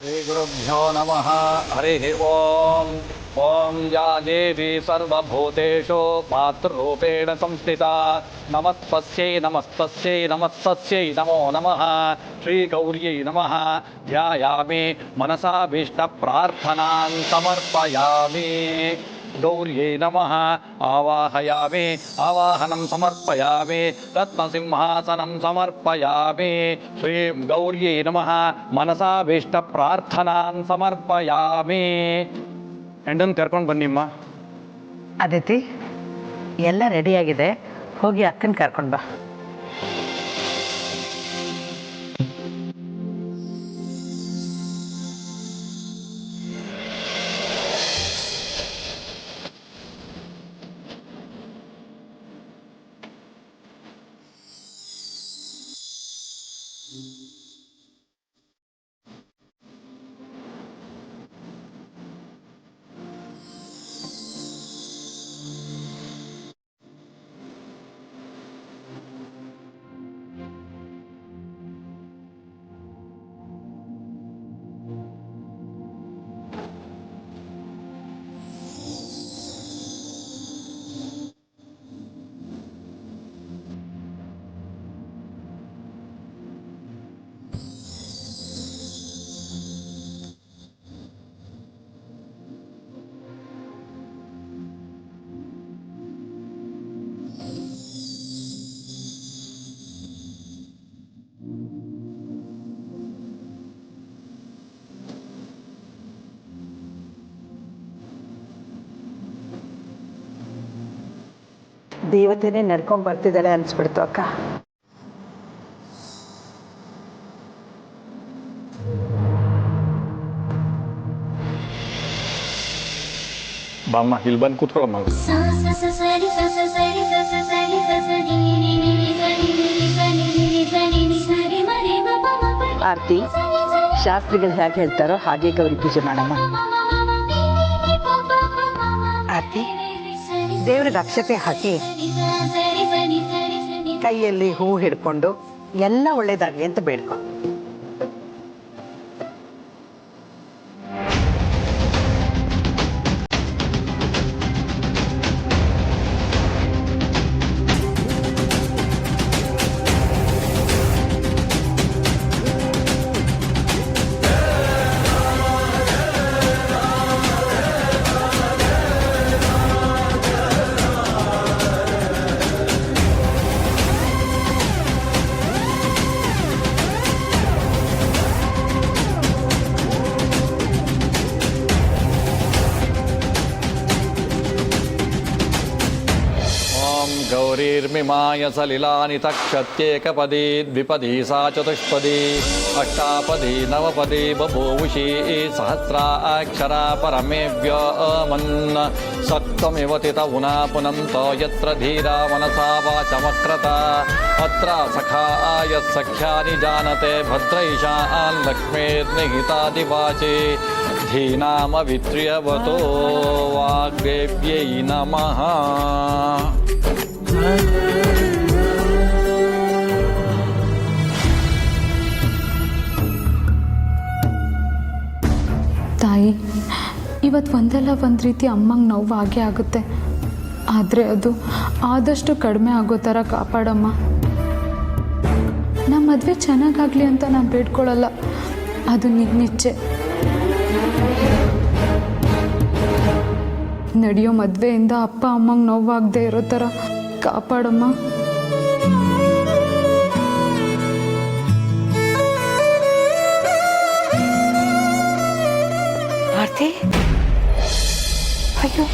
श्रीगुरुभ्यो नमः। हरिः ओम्। ॐ या देवी सर्वभूतेषु मातृरूपेण संस्थिता नमस्तस्यै नमस्तस्यै नमस्तस्यै नमो नमः। श्रीगौर्यै नमः। ध्यायामि मनसाभीष्टप्रार्थनान् समर्पयामि। गौर्यै नमः। आवाहयामि आवाहनं समर्पयामि। रत्नसिंहासनं समर्पयामि। श्रीं गौर्यै नमः। मनसाभीष्टप्रार्थनान् समर्पयामि. ಹೆಂಡನ್ ಕರ್ಕೊಂಡು ಬನ್ನಿಮ್ಮ. ಅದಿತಿ, ಎಲ್ಲ ರೆಡಿಯಾಗಿದೆ, ಹೋಗಿ ಅಕ್ಕನ ಕರ್ಕೊಂಡು ಬಾ. ದೇವತೆನೇ ನಡ್ಕೊಂಡು ಬರ್ತಿದ್ದಾಳೆ ಅನ್ಸ್ಬಿಡ್ತು ಅಕ್ಕ. ಬಾಮ್ಮ, ಇಲ್ಲಿ ಬಂದು ಕೂತ್ಕೊಳ್ಳಮ್ಮ. ಆರ್ತಿ, ಶಾಸ್ತ್ರಿಗಳು ಹೇಗೆ ಹೇಳ್ತಾರೋ ಹಾಗೆ ಗೌರಿ ಪೂಜೆ ಮಾಡಮ್ಮ. ಆರ್ತಿ, ದೇವ್ರಿಗೆ ಅಕ್ಷತೆ ಹಾಕಿ ಕೈಯಲ್ಲಿ ಹೂ ಹಿಡ್ಕೊಂಡು ಎಲ್ಲ ಒಳ್ಳೇದಾಗಲಿ ಅಂತ ಬೇಡ್ಕೊ. गौरीर्मिमाय सलिलानि तक्षत्येकपदी द्विपदी सा चतुष्पदी अष्टापदी नवपदी बभूवुषी सहस्राक्षरा परमेव्यमन् सप्तमिव तितौना पुनन्तो यत्र धीरा मनसा वाचमक्रता अत्र सखाय सख्यानि जानते भद्रैषान् लक्ष्मीर्निहितादिवाचे धीनामवित्र्यवतो वाग्देव्यै नमः. ತಾಯಿ, ಇವತ್ತು ಒಂದಲ್ಲ ಒಂದು ರೀತಿ ಅಮ್ಮಂಗೆ ನೋವು ಆಗೇ ಆಗುತ್ತೆ. ಆದರೆ ಅದು ಆದಷ್ಟು ಕಡಿಮೆ ಆಗೋ ಥರ ಕಾಪಾಡಮ್ಮ. ನಮ್ಮ ಮದುವೆ ಚೆನ್ನಾಗಾಗಲಿ ಅಂತ ನಾನು ಬೇಡ್ಕೊಳ್ಳಲ್ಲ, ಅದು ನಿನ್ನಿಚ್ಛೆ. ನಡೆಯೋ ಮದುವೆಯಿಂದ ಅಪ್ಪ ಅಮ್ಮಂಗೆ ನೋವಾಗದೆ ಇರೋ ಥರ ಕಾಪಾಡಮ್ಮ. ಆರ್ತಿ, ಅಯ್ಯೋ,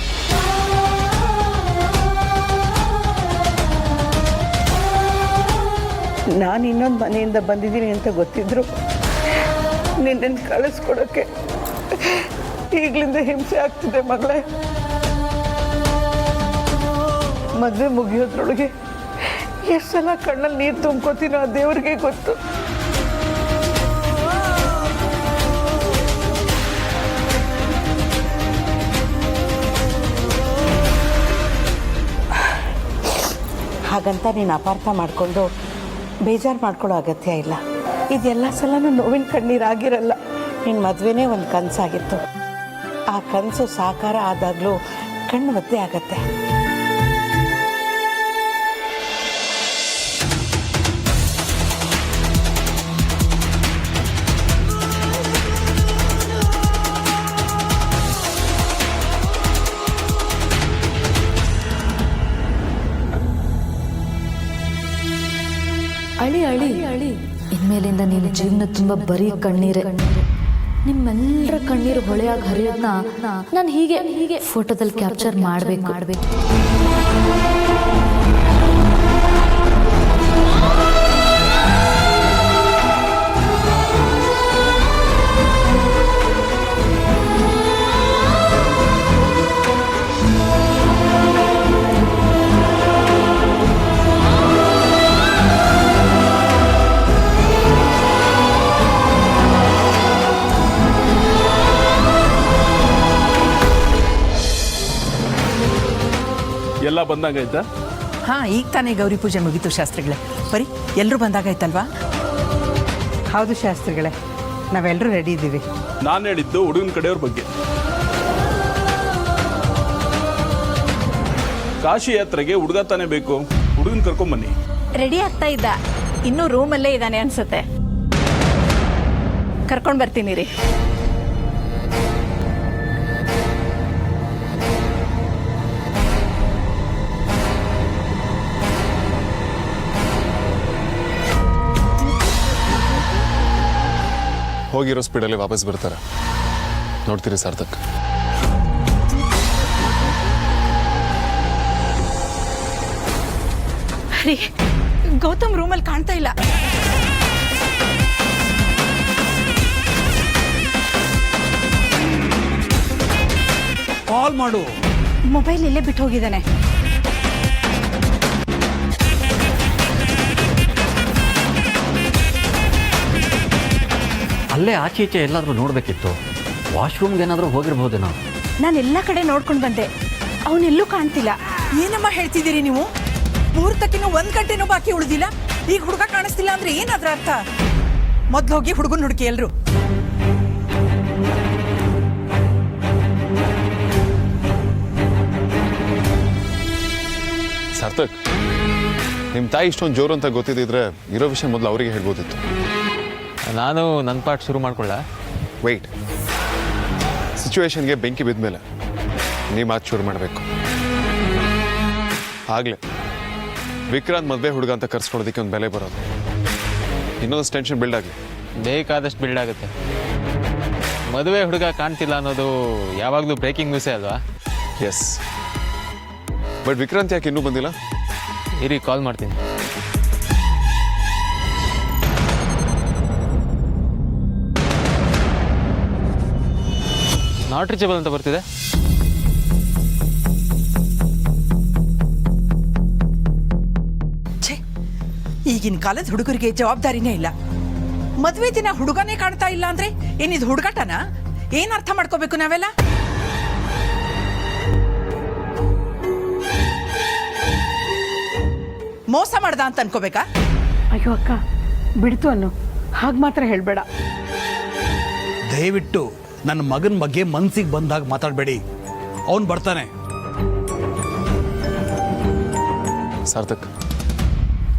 ನಾನು ಇನ್ನೊಂದು ಮನೆಯಿಂದ ಬಂದಿದ್ದೀನಿ ಅಂತ ಗೊತ್ತಿದ್ರು ನಿನ್ನನ್ನು ಕಳಿಸ್ಕೊಡೋಕ್ಕೆ ಈಗಲಿಂದ ಹಿಂಸೆ ಆಗ್ತಿದೆ ಮಗಳೇ. ಮದುವೆ ಮುಗಿಯೋದ್ರೊಳಗೆ ಎಷ್ಟು ಸಲ ಕಣ್ಣಲ್ಲಿ ನೀರು ತುಂಬ್ಕೋತೀನೋ ಆ ದೇವ್ರಿಗೆ ಗೊತ್ತು. ಹಾಗಂತ ನೀನು ಅಪಾರ್ಥ ಮಾಡಿಕೊಂಡು ಬೇಜಾರು ಮಾಡ್ಕೊಳ್ಳೋ ಅಗತ್ಯ ಇಲ್ಲ. ಇದೆಲ್ಲ ಸಲ ನೋವಿನ ಕಣ್ಣೀರಾಗಿರಲ್ಲ, ನಿನ್ನ ಮದುವೆನೇ ಒಂದು ಕನಸಾಗಿತ್ತು. ಆ ಕನಸು ಸಾಕಾರ ಆದಾಗಲೂ ಕಣ್ಣು ಒದ್ದೆ ಆಗತ್ತೆ. ಅಳಿ ಅಳಿ ಅಳಿ ಇನ್ಮೇಲಿಂದ ನಿನ್ನ ಜೀವನ ತುಂಬ ಬರೀ ಕಣ್ಣೀರೇ. ನಿಮ್ಮೆಲ್ಲರ ಕಣ್ಣೀರು ಹೊಳೆಯಾಗಿ ಹರಿಯೋದನ್ನ ನಾನು ಹೀಗೆ ಫೋಟೋದಲ್ಲಿ ಕ್ಯಾಪ್ಚರ್ ಮಾಡಬೇಕು. ಎಲ್ಲ ಬಂದಾಗೈತಾ? ಹಾಂ, ಈಗ ತಾನೇ ಗೌರಿ ಪೂಜೆ ಮುಗೀತು ಶಾಸ್ತ್ರಿಗಳೇ. ಬರೀ ಎಲ್ಲರೂ ಬಂದಾಗೈತಲ್ವಾ? ಹೌದು ಶಾಸ್ತ್ರಿಗಳೇ, ನಾವೆಲ್ಲರೂ ರೆಡಿ ಇದ್ದೀವಿ. ನಾನು ಹೇಳಿದ್ದು ಹುಡುಗನ ಕಡೆಯವ್ರ ಬಗ್ಗೆ. ಕಾಶಿ ಯಾತ್ರೆಗೆ ಹುಡುಗ ತಾನೇ ಬೇಕು, ಹುಡುಗನ ಕರ್ಕೊಂಬನ್ನಿ. ರೆಡಿ ಆಗ್ತಾ ಇದ್ದ, ಇನ್ನೂ ರೂಮಲ್ಲೇ ಇದ್ದಾನೆ ಅನ್ಸುತ್ತೆ. ಕರ್ಕೊಂಡು ಬರ್ತೀನಿ ರೀ. ಹೋಗಿರೋ ಸ್ಪೀಡಲ್ಲಿ ವಾಪಸ್ ಬರ್ತಾರೆ, ನೋಡ್ತೀರಿ ಸಾರ್ಥಕ್? ರೀ, ಗೌತಮ್ ರೂಮಲ್ಲಿ ಕಾಣ್ತಾ ಇಲ್ಲ. ಕಾಲ್ ಮಾಡು. ಮೊಬೈಲ್ ಇಲ್ಲೇ ಬಿಟ್ಟು ಹೋಗಿದ್ದಾನೆ. ಅಲ್ಲೇ ಆಚೆ ಈಚೆ ಎಲ್ಲಾದರೂ ನೋಡಬೇಕಿತ್ತು. ವಾಶ್ರೂಮ್ಗೆ ಏನಾದರೂ ಹೋಗಿರ್ಬೋದೇನೋ. ನಾನು ಎಲ್ಲ ಕಡೆ ನೋಡ್ಕೊಂಡು ಬಂದೆ, ಅವನೆಲ್ಲೂ ಕಾಣ್ತಿಲ್ಲ. ಏನಮ್ಮ ಹೇಳ್ತಿದ್ದೀರಿ ನೀವು? ಮುಹೂರ್ತಕ್ಕಿನ್ನೂ 1 ಗಂಟೆನೂ ಬಾಕಿ ಉಳಿದಿಲ್ಲ, ಈಗ ಹುಡುಗ ಕಾಣಿಸ್ತಿಲ್ಲ ಅಂದ್ರೆ ಏನಾದ್ರ ಅರ್ಥ? ಮೊದ್ಲು ಹೋಗಿ ಹುಡುಗನ ಹುಡುಕಿ ಎಲ್ರು. ಸಾರ್ಥಕ್, ನಿಮ್ಮ ತಾಯಿ ಇಷ್ಟೊಂದು ಜೋರು ಅಂತ ಗೊತ್ತಿದ್ದಿದ್ರೆ ಇರೋ ವಿಷಯ ಮೊದಲು ಅವರಿಗೆ ಹೇಳ್ಬೋದಿತ್ತು. ನಾನು ನನ್ನ ಪಾಠ ಶುರು ಮಾಡ್ಕೊಳ್ಳ. ವೆಯ್ಟ್, ಸಿಚುವೇಶನ್ಗೆ ಬೆಂಕಿ ಬಿದ್ದ ಮೇಲೆ ನೀವು ಮಾತು ಶುರು ಮಾಡಬೇಕು. ಆಗಲೇ ವಿಕ್ರಾಂತ್ ಮದುವೆ ಹುಡುಗ ಅಂತ ಕರ್ಸ್ಕೊಳ್ಳೋದಕ್ಕೆ ಒಂದು ಬೆಲೆ ಬರೋದು. ಇನ್ನೊಂದು ಟೆನ್ಷನ್ ಬಿಲ್ಡ್ ಆಗಲಿ. ಬೇಕಾದಷ್ಟು ಬಿಲ್ಡ್ ಆಗುತ್ತೆ. ಮದುವೆ ಹುಡುಗ ಕಾಣ್ತಿಲ್ಲ ಅನ್ನೋದು ಯಾವಾಗಲೂ ಬ್ರೇಕಿಂಗ್ ನ್ಯೂಸೇ ಅಲ್ವಾ? ಎಸ್, ಬಟ್ ವಿಕ್ರಾಂತ್ ಯಾಕೆ ಇನ್ನೂ ಬಂದಿಲ್ಲ? ಇರಿ, ಕಾಲ್ ಮಾಡ್ತೀನಿ. ನಾಟ್ ರೀಚಬಲ್ ಅಂತ ಬರ್ತಿದೆ. ಛೇ, ಈಗಿನ ಕಾಲದ ಹುಡುಗರಿಗೆ ಜವಾಬ್ದಾರಿನೇ ಇಲ್ಲ. ಮದುವೆ ದಿನ ಹುಡುಗನೇ ಕಾಣ್ತಾ ಇಲ್ಲ ಅಂದ್ರೆ ಏನಿದು ಹುಡುಗಾಟನ? ಏನ್ ಅರ್ಥ ಮಾಡ್ಕೋಬೇಕು ನಾವೆಲ್ಲ? ಮೋಸ ಮಾಡ್ದ ಅಂತ ಅನ್ಕೋಬೇಕಾ? ಅಯ್ಯೋ ಅಕ್ಕ, ಬಿಡ್ತು ಅನ್ನು, ಹಾಗೆ ಮಾತ್ರ ಹೇಳಬೇಡ. ದಯವಿಟ್ಟು ನನ್ನ ಮಗನ ಬಗ್ಗೆ ಮನ್ಸಿಗೆ ಬಂದಾಗ ಮಾತಾಡಬೇಡಿ. ಅವನು ಬರ್ತಾನೆ. Sarthak,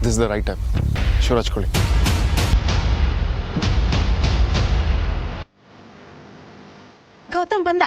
this the right time. ಶುರು ಹಚ್ಕೊಳ್ಳಿ. ಗೌತಮ್ ಬಂದ.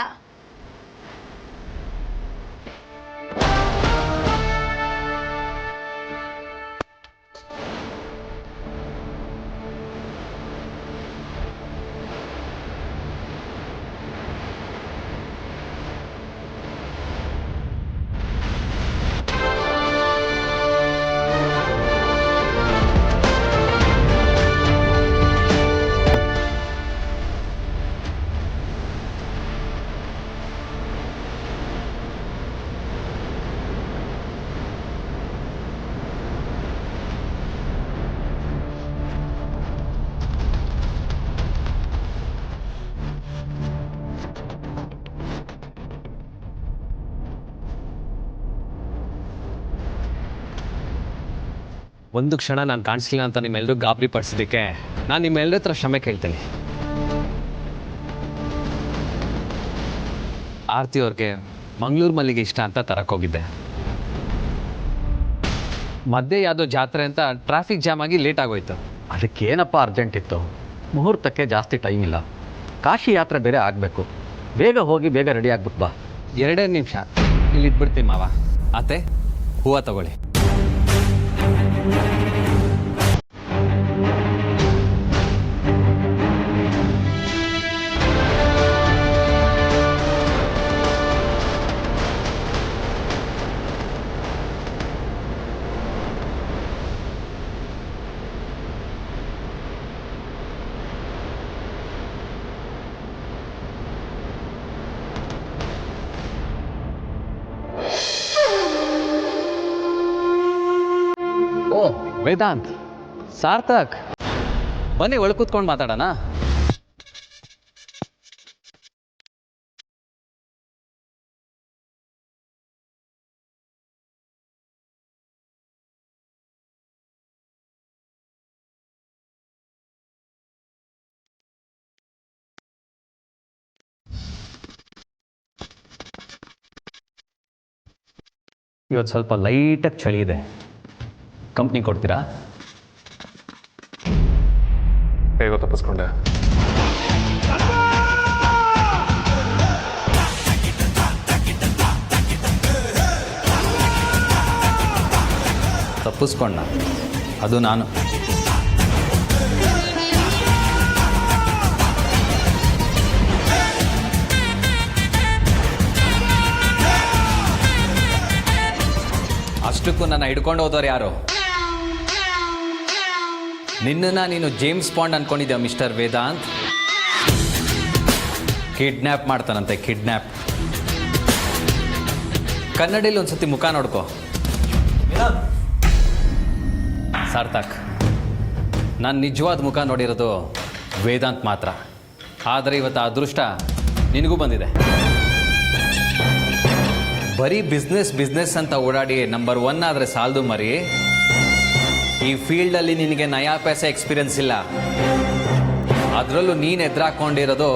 ಒಂದು ಕ್ಷಣ ನಾನು ಕಾಣಿಸ್ಲಿಲ್ಲ ಅಂತ ನಿಮ್ಮೆಲ್ಲರೂ ಗಾಬರಿ ಪಡಿಸೋದಕ್ಕೆ ನಾನು ನಿಮ್ಮೆಲ್ಲರ ಹತ್ರ ಕ್ಷಮೆ ಕೇಳ್ತೇನೆ. ಆರತಿ ಅವ್ರಿಗೆ ಮಂಗಳೂರು ಮಲ್ಲಿಗೆ ಇಷ್ಟ ಅಂತ ತರಕ್ಕೋಗಿದ್ದೆ. ಮಧ್ಯೆ ಯಾವುದೋ ಜಾತ್ರೆ ಅಂತ ಟ್ರಾಫಿಕ್ ಜಾಮ್ ಆಗಿ ಲೇಟ್ ಆಗೋಯ್ತು. ಅದಕ್ಕೇನಪ್ಪ ಅರ್ಜೆಂಟ್ ಇತ್ತು, ಮುಹೂರ್ತಕ್ಕೆ ಜಾಸ್ತಿ ಟೈಮ್ ಇಲ್ಲ, ಕಾಶಿ ಯಾತ್ರೆ ಬೇರೆ ಆಗಬೇಕು, ಬೇಗ ಹೋಗಿ ಬೇಗ ರೆಡಿ ಆಗ್ಬಿಟ್ಟು ಬಾ. 2 ನಿಮಿಷ ಇಲ್ಲಿ ಇದ್ಬಿಡ್ತೀನಿ ಮಾವ. ಅತ್ತೆ, ಹೂವು ತಗೊಳ್ಳಿ. ಓ ವೇದಾಂತ್, ಸಾರ್ಥಕ್, ಬನ್ನಿ ಒಳಗೆ ಕೂತ್ಕೊಂಡು ಮಾತಾಡೋಣ. ಇವತ್ತು ಸ್ವಲ್ಪ ಲೈಟಾಗಿ ಚಳಿ ಇದೆ, ಕಂಪ್ನಿ ಕೊಡ್ತೀರಾ? ಹೇಗೋ ತಪ್ಪಿಸ್ಕೊಂಡೆ. ತಪ್ಪಿಸ್ಕೊಂಡ, ಅದು ನಾನು. ಅಷ್ಟಕ್ಕೂ ನನ್ನ ಹಿಡ್ಕೊಂಡು ಹೋದವ್ರು ಯಾರು? ನಿನ್ನನ್ನು ನೀನು ಜೇಮ್ಸ್ ಬಾಂಡ್ ಅನ್ಕೊಂಡಿದ್ದೆ ಮಿಸ್ಟರ್ ವೇದಾಂತ್. ಕಿಡ್ನ್ಯಾಪ್ ಮಾಡ್ತಾನಂತೆ, ಕಿಡ್ನ್ಯಾಪ್. ಕನ್ನಡಿಲಿ ಒಂದ್ಸತಿ ಮುಖ ನೋಡ್ಕೋ. ಸಾರ್ಥಕ್, ನಾನು ನಿಜವಾದ ಮುಖ ನೋಡಿರೋದು ವೇದಾಂತ್ ಮಾತ್ರ. ಆದರೆ ಇವತ್ತು ಆ ಅದೃಷ್ಟ ನಿನಗೂ ಬಂದಿದೆ. ಬರೀ ಬಿಸ್ನೆಸ್ ಅಂತ ಓಡಾಡಿ ನಂಬರ್ 1 ಆದರೆ ಸಾಲದು ಮರಿ. ಈ ಫೀಲ್ಡಲ್ಲಿ ನಿನಗೆ ನಯಾ ಪೈಸೆ ಎಕ್ಸ್ಪೀರಿಯನ್ಸ್ ಇಲ್ಲ. ಅದರಲ್ಲೂ ನೀನು ಎದುರಾಕೊಂಡಿರೋದು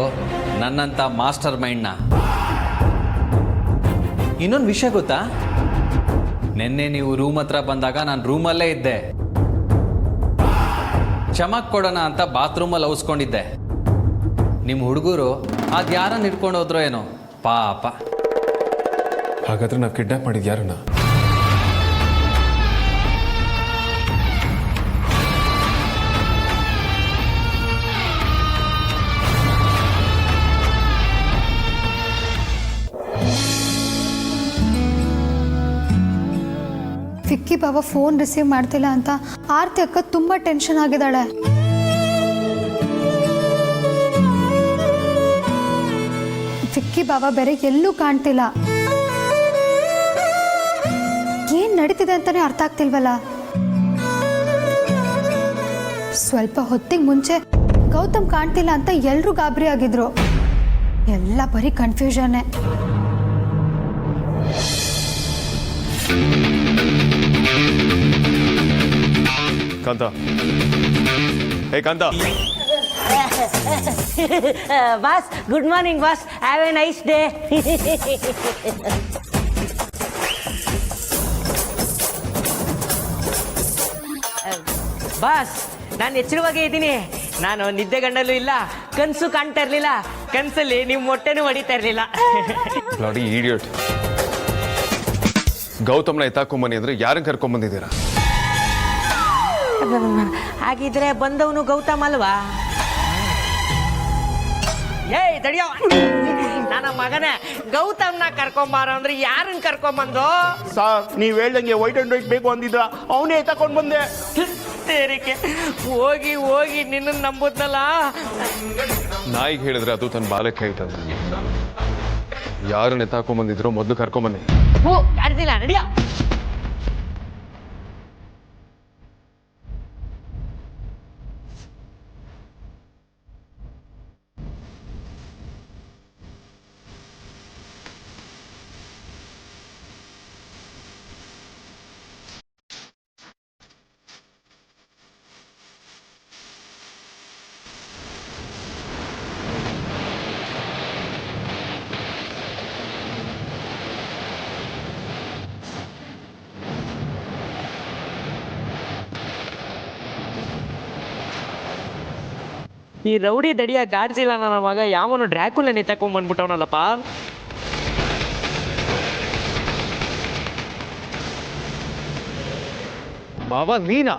ನನ್ನಂಥ ಮಾಸ್ಟರ್ ಮೈಂಡ್ನ. ಇನ್ನೊಂದು ವಿಷಯ ಗೊತ್ತಾ? ನಿನ್ನೆ ನೀವು ರೂಮ್ ಹತ್ರ ಬಂದಾಗ ನಾನು ರೂಮಲ್ಲೇ ಇದ್ದೆ. ಚಮಕ್ ಕೊಡೋಣ ಅಂತ ಬಾತ್ರೂಮಲ್ಲಿ ಔಸ್ಕೊಂಡಿದ್ದೆ. ನಿಮ್ಮ ಹುಡುಗರು ಅದು ಯಾರನ್ನು ಹಿಡ್ಕೊಂಡು ಹೋದ್ರೋ ಏನೋ ಪಾಪ. ಹಾಗಾದ್ರೆ ನಾವು ಕಿಡ್ನಾಪ್ ಮಾಡಿದ್ದು ಯಾರನ್ನ? ವಿಕ್ಕಿ ಬಾಬಾ ಫೋನ್ ರಿಸೀವ್ ಮಾಡ್ತಿಲ್ಲ ಅಂತ ಆರತಿ ಅಕ್ಕ ತುಂಬ ಟೆನ್ಷನ್ ಆಗಿದ್ದಾಳೆ. ವಿಕ್ಕಿ ಬಾಬಾ ಬೇರೆ ಎಲ್ಲೂ ಕಾಣ್ತಿಲ್ಲ. ಏನ್ ನಡೀತಿದೆ ಅಂತಾನೆ ಅರ್ಥ ಆಗ್ತಿಲ್ವಲ್ಲ. ಸ್ವಲ್ಪ ಹೊತ್ತಿಗೆ ಮುಂಚೆ ಗೌತಮ್ ಕಾಣ್ತಿಲ್ಲ ಅಂತ ಎಲ್ಲರೂ ಗಾಬರಿ ಆಗಿದ್ರು. ಎಲ್ಲ ಬರೀ ಕನ್ಫ್ಯೂಷನ್ನೇ. Kantha, hey Kantha. Boss, good morning boss. Have a nice day. Boss, ನಾನು ಎಚ್ಚರವಾಗೇ ಇದ್ದೀನಿ. ನಾನು ನಿದ್ದೆ ಗಂಡಲ್ಲೂ ಇಲ್ಲ, ಕನಸು ಕಾಣ್ತಾ ಇರಲಿಲ್ಲ. ಕನಸಲ್ಲಿ ನಿಮ್ಮ ಮೊಟ್ಟೆನೂ ಹೊಡಿತಾ ಇರಲಿಲ್ಲ. Bloody idiot. ಗೌತಮ್ನ ಎತ್ತಾಕೊಂಬನ್ನಿ ಅಂದ್ರೆ ಯಾರನ್ನ ಕರ್ಕೊಂಬಂದಿದ್ದೀರಾ? ಹಾಗಿದ್ರೆ ಬಂದವನು ಗೌತಮ್ ಅಲ್ವಾ? ಏಯ್ ತಡಿಯೋ, ನನ್ನ ಮಗನೇ, ಗೌತಮ್ನ ಕರ್ಕೊಂಬಾರ ಅಂದ್ರೆ ಯಾರನ್ನ ಕರ್ಕೊಂಬಂದು? ಸರ್, ನೀವ್ ಹೇಳ್ದಂಗೆ ವೈಟ್ ಅಂಡ್ ವೈಟ್ ಬೇಕು ಅಂದಿದ್ರ, ಅವನೇ ತಕೊಂಡ್ ಬಂದೆ. ತೇರಿಕೆ ಹೋಗಿ ಹೋಗಿ ನಿನ್ನ ನಂಬುದ್ನಲ್ಲ. ನಾಯಿಗೆ ಹೇಳಿದ್ರೆ ಅದು ತನ್ನ ಬಾಲಕ್ಕೆ ಹೇಳ್ತದ. ಯಾರನ್ನ ಎತ್ತಾಕೊಂಬಂದಿದ್ರು ಮೊದಲು ಕರ್ಕೊಂಬನ್ನಿ. ಯಾರಿದಿಲ್ಲ, ನಡಿಯೋ. ಈ ರೌಡಿ ದಡಿಯ ಗಾಡ್ಸಿಲ್ಲ ನನ್ನ ಮಗ ಯಾವನು ಡ್ರ್ಯಾಕುಲನೇ ತಕೊಂಡ್ಬಂದ್ಬಿಟ್ಟವನಲ್ಲಪ್ಪ. ಬಾಬಾ ನೀನಾ?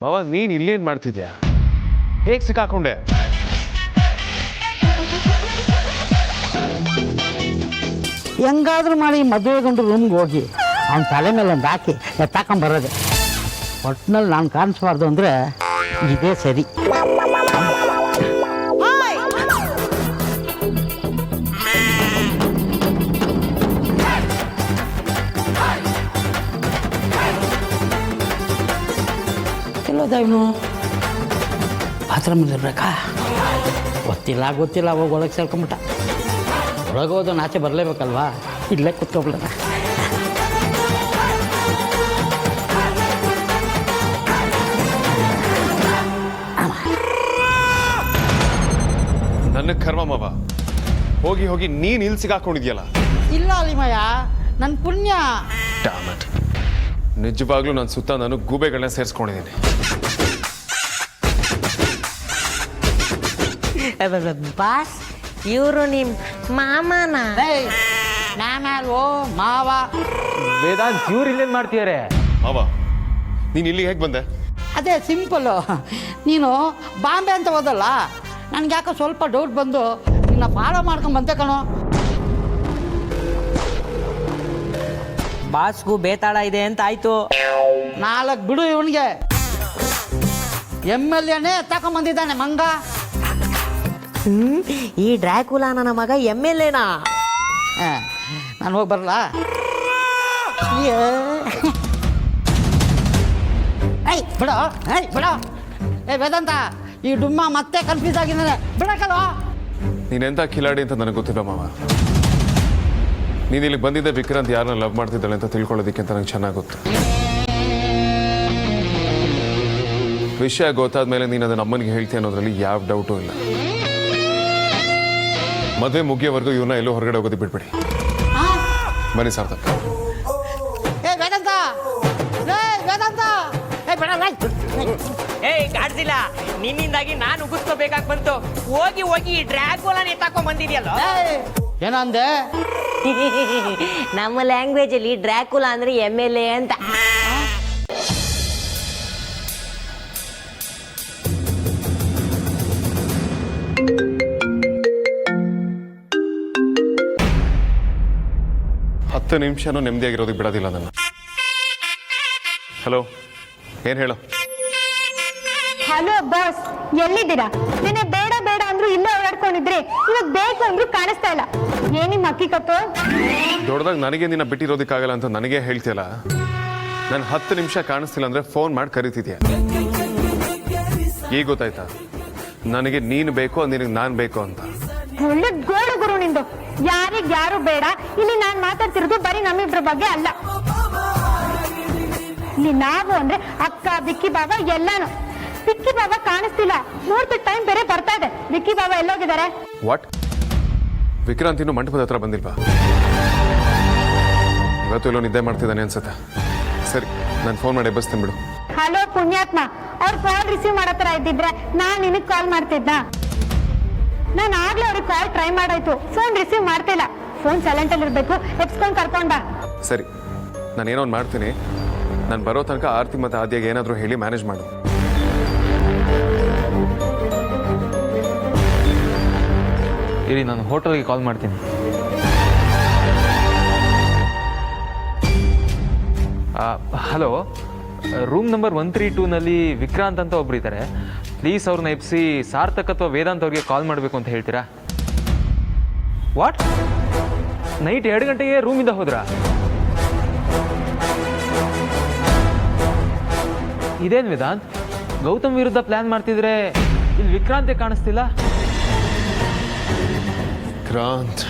ಬಾಬಾ ನೀನ್ ಇಲ್ಲೇನ್ ಮಾಡ್ತಿದ್ಯಾ? ಹೇಗ್ ಸಿಕ್ಕಾಕೊಂಡೆ? ಹೆಂಗಾದ್ರೂ ಮಾಡಿ ಮದುವೆ ಗಂಡು ರೂಮ್ಗೆ ಹೋಗಿ ಅವ್ನ ತಲೆ ಮೇಲೆ ಒಂದು ಹಾಕಿ ಎತ್ತಾಕೊಂಬರೋದೆ. ಒಟ್ಟಿನಲ್ಲಿ ನಾನು ಕಾಣಿಸ್ಬಾರ್ದು ಅಂದರೆ ಇದೇ ಸರಿ. ಎಲ್ಲೋದ ಇವನು? ಬಾತ್ರೂಮಲ್ಲಿ ಇರ್ಬೇಕಾ? ಗೊತ್ತಿಲ್ಲ ಹೋಗಿ ಒಳಗೆ ಸೇರ್ಕೊಂಬಿಟ್ಟ. ಒಳಗೋದು ಆಚೆ ಬರಲೇಬೇಕಲ್ವಾ? ಇಲ್ಲೇ ಕುತ್ಕೊಬಿಡೋಣ. ನನ್ನ ಕರ್ಮ ಮವ, ಹೋಗಿ ಹೋಗಿ ನೀನ್ ಇಲ್ಲಿ ಸಿಗಾಕೊಂಡಿದ್ಯಲ್ಲ. ಇಲ್ಲ ಅಲಿಮಯ್ಯ, ನನ್ನ ಪುಣ್ಯ. ನಿಜವಾಗ್ಲೂ ನನ್ನ ಸುತ್ತ ನಾನು ಗೂಬೆಗಳನ್ನ ಸೇರಿಸ್ಕೊಂಡಿದ್ದೀನಿ. ಬಾಸ್, ಇವರು ನಿಮ್ಮ ಮಾಮನ? ನಾನಲ್ವೋ ಮಾವ. ವೇದಾಂತ್ ಇವ್ರು ಇಲ್ಲೇನ್ ಮಾಡ್ತಿದಾರೆ? ಮಾವ, ನೀನ್ ಇಲ್ಲಿ ಹೇಗೆ ಬಂದೆ? ಅದೇ ಸಿಂಪಲ್ಲು. ನೀನು ಬಾಂಬೆ ಅಂತ ಹೋದಲ್ಲ, ನನಗೆ ಯಾಕೋ ಸ್ವಲ್ಪ ಡೌಟ್ ಬಂದು ನಿನ್ನ ಫಾಲೋ ಮಾಡ್ಕೊಂಡು ಬಂದೆ ಕಣೋ. ಬಾಸ್ಗೂ ಬೇತಾಳ ಇದೆ ಅಂತ ಆಯ್ತು. 4 ಬಿಡು ಇವನಿಗೆ. MLAನೇ ತಗೊಂಬಂದಿದ್ದಾನೆ ಮಂಗ. ಈ ಡ್ರ್ಯಾಕುಲಾ ನನ್ನ ಮಗ MLAನಾ? ನಾನು ಹೋಗಿ ಬರಲ್ಲ. ಬಿಡೋ ಬಿಡೋ. ವೇದಾಂತ, ಈ ಡುಮ್ಮ ಮತ್ತೆ ಕನ್ಫ್ಯೂಸ್ ಆಗಿದ್ದಾನೆ. ಬಿಡಕಲ್ವ? ನೀನೆಂತ ಕಿಲಾಡಿ ಅಂತ ನನಗೆ ಗೊತ್ತಿಲ್ಲ ಮಾವ. ನೀನು ಇಲ್ಲಿಗೆ ಬಂದಿದ್ದೆ ವಿಕ್ರಾಂತ್ ಯಾರನ್ನ ಲವ್ ಮಾಡ್ತಿದ್ದಾಳೆ ಅಂತ ತಿಳ್ಕೊಳ್ಳೋದಕ್ಕೆ ಅಂತ ನಂಗೆ ಚೆನ್ನಾಗಿ ಗೊತ್ತು. ವಿಷಯ ಗೊತ್ತಾದ್ಮೇಲೆ ನೀನು ಅದನ್ನ ಅಮ್ಮನಿಗೆ ಹೇಳ್ತೀಯ ಅನ್ನೋದ್ರಲ್ಲಿ ಯಾವ ಡೌಟು ಇಲ್ಲ. ಮದುವೆ ಮುಗಿಯೋವರೆಗೂ ಇವನ್ನ ಎಲ್ಲೋ ಹೊರಗಡೆ ಹೋಗೋದು ಬಿಟ್ಬಿಡಿ. ಬನ್ನಿ ಸಾರ್ಥಕ್. ಕಾಡ್ಸಿಲ್ಲ, ನಿನ್ನಿಂದಾಗಿ ನಾನು ಉಗಿಸ್ಕೋಬೇಕಾಗಿ ಬಂತು. ಹೋಗಿ ಹೋಗಿ ಈ ಡ್ರ್ಯಾಕುಲಾನೇ ತಕೊಂಡ್ ಬಂದಿದ್ಯಲ್ಲ. ಏನಂದೆ? ನಮ್ಮ ಲ್ಯಾಂಗ್ವೇಜ್ ಅಲ್ಲಿ ಡ್ರ್ಯಾಕುಲಾ ಅಂದ್ರೆ MLA ಅಂತ. ಹತ್ತು ನಿಮಿಷನೂ ನೆಮ್ಮದಿಯಾಗಿರೋದಕ್ಕೆ ಬಿಡೋದಿಲ್ಲ ನನ್ನ. ಹಲೋ, ಏನು ಹೇಳು? ಹಲೋ ಬಾಸ್, ಎಲ್ಲಿದ್ದೀರಾ? ನಿನ್ನೆ ಬೇಡ ಬೇಡ ಅಂದ್ರು ಇಲ್ಲೇ ಓಡಾಡ್ಕೊಂಡಿದ್ರಿ, ಇವಾಗ ಬೇಕು ಅಂದ್ರು ಕಾಣಿಸ್ತಾ ಇಲ್ಲ. ಏನಿಮ್ ಅಕ್ಕಿ ಕತ್ತು? ದೊಡ್ಡದಾಗ ನನಗೆ ನಿನ್ನ ಬಿಟ್ಟಿರೋದಕ್ಕಾಗಲ್ಲ ಅಂತ ನನಗೆ ಹೇಳ್ತಿಯಲ್ಲ. ನಾನು 10 ನಿಮಿಷ ಕಾಣಿಸ್ತಿಲ್ಲ ಅಂದ್ರೆ ಫೋನ್ ಮಾಡಿ ಕರಿತಿದ್ಯಾ. ಈಗ ಗೊತ್ತಾಯ್ತಾ ನನಗೆ ನೀನು ಬೇಕು, ನಿನಗೆ ನಾನು ಬೇಕು ಅಂತ? ಒಳ್ಳೆ ಗೋಳು ಗುರು ನಿಂದು. ಯಾರು ಬೇಡ. ಇಲ್ಲಿ ನಾನ್ ಮಾತಾಡ್ತಿರೋದು ಬರೀ ನಮ್ಮಿಬ್ರ ಬಗ್ಗೆ ಅಲ್ಲ. ಇಲ್ಲಿ ನಾವು ಅಂದ್ರೆ ಅಕ್ಕ, ಬಿಕ್ಕಿ ಬಾಬಾ ಎಲ್ಲಾನು. ಬಿಕ್ಕಿ ಬಾಬಾ ಕಾಣಿಸ್ತಿಲ್ಲ. ನೋಡ್ತಿದ್ದ ಟೈಮ್ ಬೇರೆ ಬರ್ತಾ ಇದೆ. ಬಿಕ್ಕಿ ಬಾಬಾ ಎಲ್ಲೋಗಿದ್ದಾರೆ? ವಾಟ್? ವಿಕ್ರಾಂತ್ ಇನ್ನು ಮಂಟಪದ ಹತ್ರ ಬಂದಿಲ್ವಾ? ಇವತ್ತು ಎಲ್ಲೋ ನಿದ್ದೆ ಮಾಡ್ತಿದ್ದಾನೆ ಅನ್ಸುತ್ತೆ. ಸರಿ, ನಾನು ಫೋನ್ ಮಾಡಿ ಎಬ್ಬಿಸ್ತೀನಿ ಬಿಡು. ಹಲೋ ಪುಣ್ಯಾತ್ಮ, ಅವ್ರ ಕಾಲ್ ರಿಸೀವ್ ಮಾಡೋ ತರ ಇದ್ದಿದ್ರೆ ನಾನ್ ನಿನಗ್ ಕಾಲ್ ಮಾಡ್ತಿದ್ದ. ನಾನು ಆಗ್ಲೇ ಅವ್ರಿಗೆ ಕಾಲ್ ಟ್ರೈ ಮಾಡಾಯ್ತು, ಫೋನ್ ರಿಸೀವ್ ಮಾಡ್ತಿಲ್ಲ. ಫೋನ್ ಸೈಲೆಂಟ್ ಅಲ್ಲಿ ಇರ್ಬೇಕು, ಎಪ್ಸ್ಕೊಂಡ್ ಕರ್ಕೊಂಡ್ ಬಾ. ಸರಿ, ನಾನೇನೋ ಒಂದು ಮಾಡ್ತೀನಿ. ನಾನು ಬರೋ ತನಕ ಆರ್ತಿ ಮತ್ತು ಆದ್ಯಾಗ ಏನಾದರೂ ಹೇಳಿ ಮ್ಯಾನೇಜ್ ಮಾಡು. ಇರಿ, ನಾನು ಹೋಟೆಲ್ಗೆ ಕಾಲ್ ಮಾಡ್ತೀನಿ. ಹಲೋ, ರೂಮ್ ನಂಬರ್ 132ನಲ್ಲಿ ವಿಕ್ರಾಂತ್ ಅಂತ ಒಬ್ರು ಇದ್ದಾರೆ. ಪ್ಲೀಸ್ ಅವ್ರನ್ನ ಎಬ್ಸಿ ಸಾರ್ಥಕ್ ಅಥವಾ ವೇದಾಂತ್ ಅವ್ರಿಗೆ ಕಾಲ್ ಮಾಡಬೇಕು ಅಂತ ಹೇಳ್ತೀರಾ? ವಾಟ್? ನೈಟ್ 2 ಗಂಟೆಗೆ ರೂಮಿಂದ ಹೋದ್ರಾ? ಇದೇನು ವೇದಾಂತ್, ಗೌತಮ್ ವಿರುದ್ಧ ಪ್ಲಾನ್ ಮಾಡ್ತಿದ್ರೆ ಇಲ್ಲಿ ವಿಕ್ರಾಂತೆ ಕಾಣಿಸ್ತಿಲ್ಲ? ವಿಕ್ರಾಂತ್